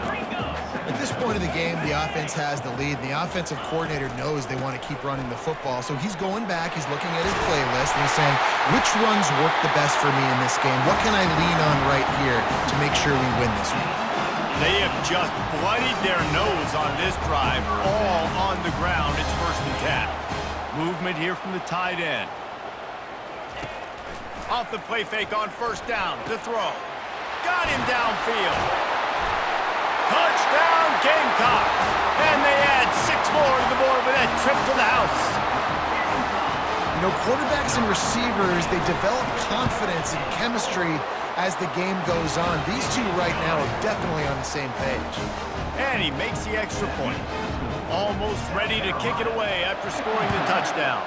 S3: At this point of the game, the offense has the lead. The offensive coordinator knows they want to keep running the football. So he's going back, he's looking at his playlist, and he's saying, which runs work the best for me in this game? What can I lean on right here to make sure we win this one?
S1: They have just bloodied their nose on this drive, all on the ground. It's 1st and 10. Movement here from the tight end. Off the play fake on 1st down to throw. Got him downfield. Touchdown Gamecocks. And they add 6 more to the board with that trip to the house.
S3: You know, quarterbacks and receivers, they develop confidence and chemistry as the game goes on. These two right now are definitely on the same page.
S1: And he makes the extra point. Almost ready to kick it away after scoring the touchdown.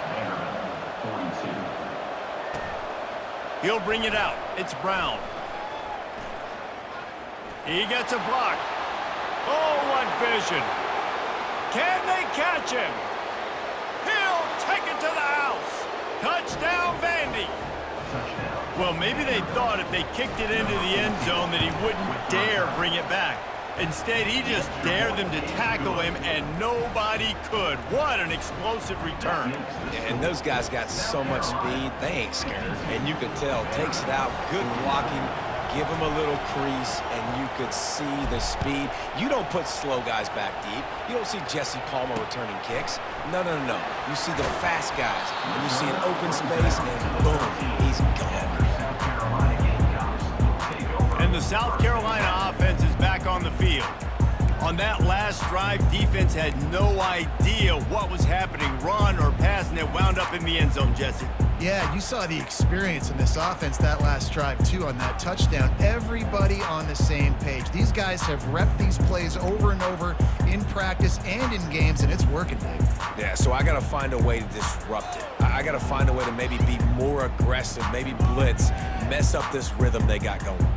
S1: He'll bring it out. It's Brown. He gets a block. Oh, what vision. Can they catch him? He'll take it to the house. Touchdown, Vandy. Well, maybe they thought if they kicked it into the end zone that he wouldn't dare bring it back. Instead, he just dared them to tackle him, and nobody could. What an explosive return.
S2: And those guys got so much speed, they ain't scared. And you could tell, takes it out, good blocking, give him a little crease, and you could see the speed. You don't put slow guys back deep. You don't see Jesse Palmer returning kicks. No, no, no, no. You see the fast guys, and you see an open space, and boom, he's gone.
S1: And the South Carolina offense is back on the field. On that last drive, defense had no idea what was happening, run or pass, and it wound up in the end zone, Jesse.
S3: Yeah, you saw the experience in this offense that last drive, too, on that touchdown. Everybody on the same page. These guys have repped these plays over and over in practice and in games, and it's working, Dave.
S2: Yeah, so I got to find a way to disrupt it. I got to find a way to maybe be more aggressive, maybe blitz, mess up this rhythm they got going.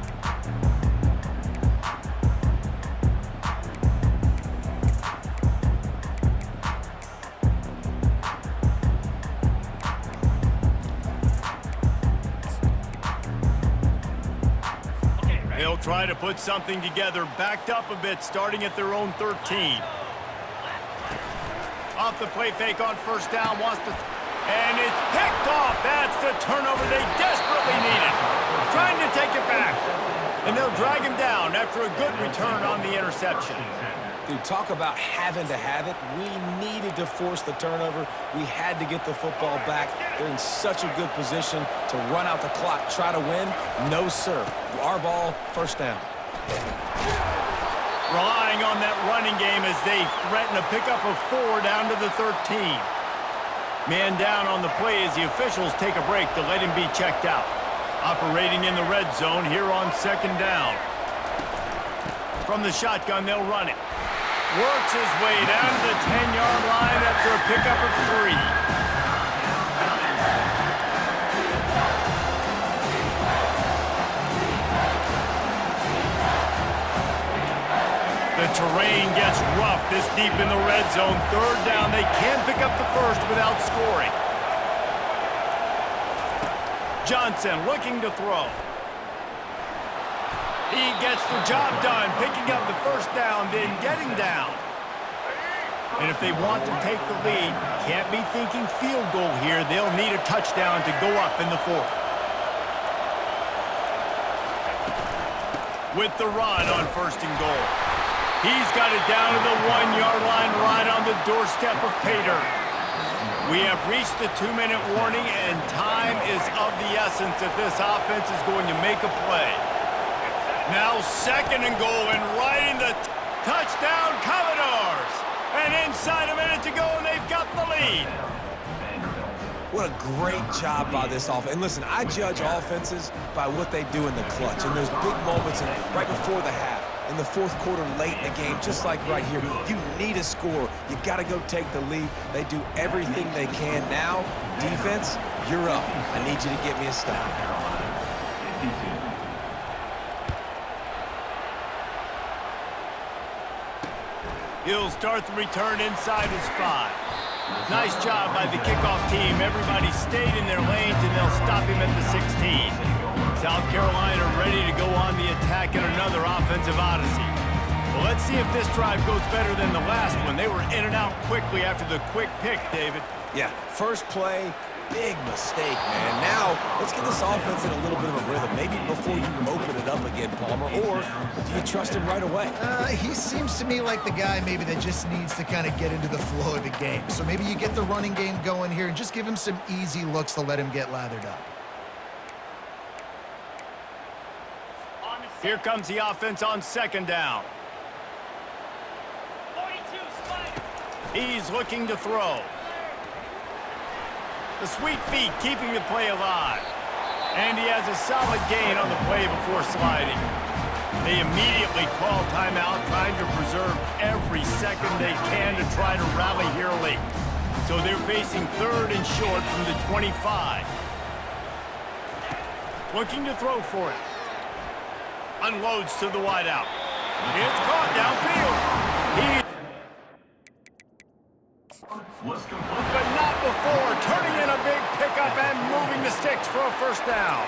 S1: They'll try to put something together, backed up a bit, starting at their own 13. Off the play fake on 1st down, wants to... And it's picked off. That's the turnover they desperately needed. Trying to take it back. And they'll drag him down after a good return on the interception.
S2: Dude, talk about having to have it. We needed to force the turnover. We had to get the football back. They're in such a good position to run out the clock, try to win. No, sir. Our ball, 1st down.
S1: Relying on that running game as they threaten a pickup of 4 down to the 13. Man down on the play as the officials take a break to let him be checked out. Operating in the red zone here on 2nd down. From the shotgun, they'll run it. Works his way down to the 10-yard line after a pickup of 3. The terrain gets rough this deep in the red zone. 3rd down, they can't pick up the 1st without scoring. Johnson looking to throw. He gets the job done, picking up the 1st down, then getting down. And if they want to take the lead, can't be thinking field goal here. They'll need a touchdown to go up in the 4th. With the run on 1st and goal. He's got it down to the 1-yard line right on the doorstep of Pater. We have reached the 2-minute warning, and time is of the essence if this offense is going to make a play. Now 2nd and goal, and right in the touchdown Commodores. And inside a minute to go, and they've got the lead.
S2: What a great job by this offense. And listen, I judge offenses by what they do in the clutch. And there's big moments right before the half, in the 4th quarter, late in the game, just like right here. You need a score. You got to go take the lead. They do everything they can. Now, defense, you're up. I need you to get me a stop.
S1: He'll start the return inside his 5. Nice job by the kickoff team. Everybody stayed in their lanes, and they'll stop him at the 16. South Carolina ready to go on the attack in another offensive odyssey. Well, let's see if this drive goes better than the last one. They were in and out quickly after the quick pick, David.
S2: Yeah, first play, big mistake, man. Now, let's get this offense in a little bit of a rhythm. Maybe before you open it up again, Palmer, or do you trust him right away?
S3: He seems to me like the guy maybe that just needs to kind of get into the flow of the game. So maybe you get the running game going here and just give him some easy looks to let him get lathered up.
S1: Here comes the offense on second down. He's looking to throw. The sweet feet keeping the play alive. And he has a solid gain on the play before sliding. They immediately call timeout, trying to preserve every second they can to try to rally here late. So they're facing third and short from the 25. Looking to throw for it. Unloads to the wideout. It's caught downfield. But not before turning in a big pickup and moving the sticks for a first down.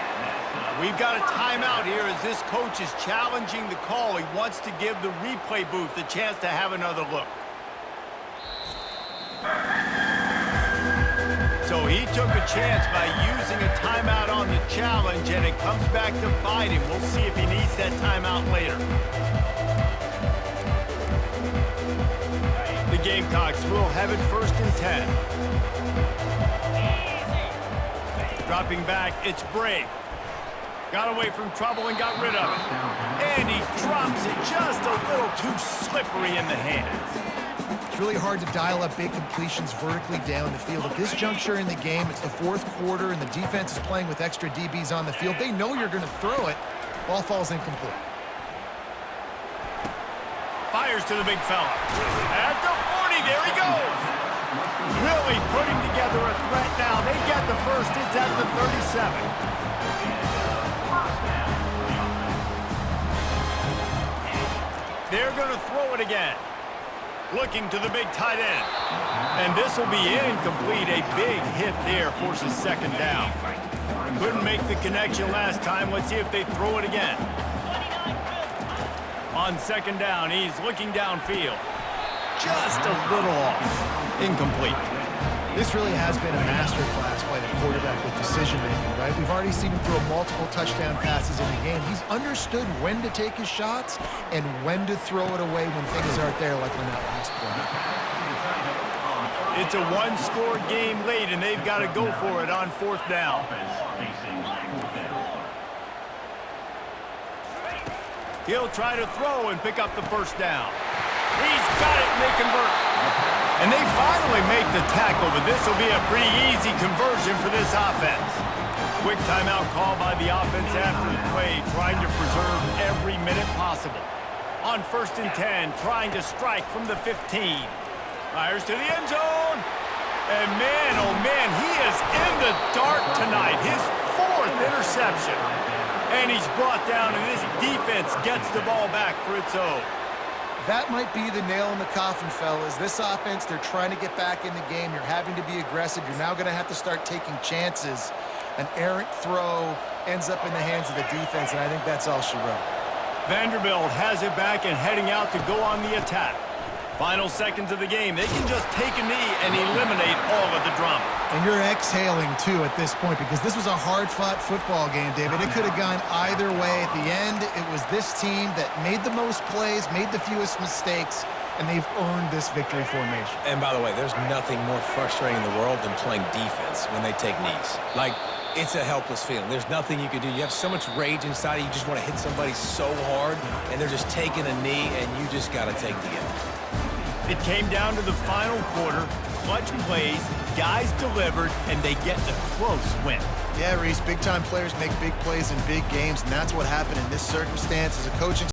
S1: We've got a timeout here as this coach is challenging the call. He wants to give the replay booth the chance to have another look. So he took a chance by using a timeout on the challenge, and it comes back to bite him. We'll see if he needs that timeout later. The Gamecocks will have it 1st and 10. Dropping back, it's Brake. Got away from trouble and got rid of it. And he drops it just a little too slippery in the hands.
S3: It's really hard to dial up big completions vertically down the field. At this juncture in the game, it's the 4th quarter, and the defense is playing with extra DBs on the field. They know you're going to throw it. Ball falls incomplete.
S1: Fires to the big fella. At the 40, there he goes. Really putting together a threat now. They get the first. It's at the 37. They're going to throw it again. Looking to the big tight end. And this will be incomplete. A big hit there forces second down. Couldn't make the connection last time. Let's see if they throw it again. On second down, he's looking downfield. Just a little off. Incomplete.
S3: This really has been a masterclass by the quarterback with decision-making, right? We've already seen him throw multiple touchdown passes in the game. He's understood when to take his shots and when to throw it away when things aren't there, like on that last play.
S1: It's a one-score game late, and they've got to go for it on 4th down. He'll try to throw and pick up the first down. He's got it, and they convert. And they finally make the tackle, but this will be a pretty easy conversion for this offense. Quick timeout call by the offense after the play, trying to preserve every minute possible. On 1st and 10, trying to strike from the 15. Fires to the end zone. And man, oh man, he is in the dark tonight. His 4th interception. And he's brought down, and this defense gets the ball back for its own.
S3: That might be the nail in the coffin, fellas. This offense, they're trying to get back in the game. You're having to be aggressive. You're now going to have to start taking chances. An errant throw ends up in the hands of the defense, and I think that's all she wrote.
S1: Vanderbilt has it back and heading out to go on the attack. Final seconds of the game. They can just take a knee and eliminate all of the drama.
S3: And you're exhaling, too, at this point, because this was a hard-fought football game, David. It could have gone either way. At the end, it was this team that made the most plays, made the fewest mistakes, and they've earned this victory formation.
S2: And by the way, there's nothing more frustrating in the world than playing defense when they take knees. Like, it's a helpless feeling. There's nothing you can do. You have so much rage inside you. You just want to hit somebody so hard, and they're just taking a knee, and you just got to take the end.
S1: It came down to the final quarter. Clutch plays, guys delivered, and they get the close win.
S3: Yeah, Reese, big-time players make big plays in big games, and that's what happened in this circumstance as a coaching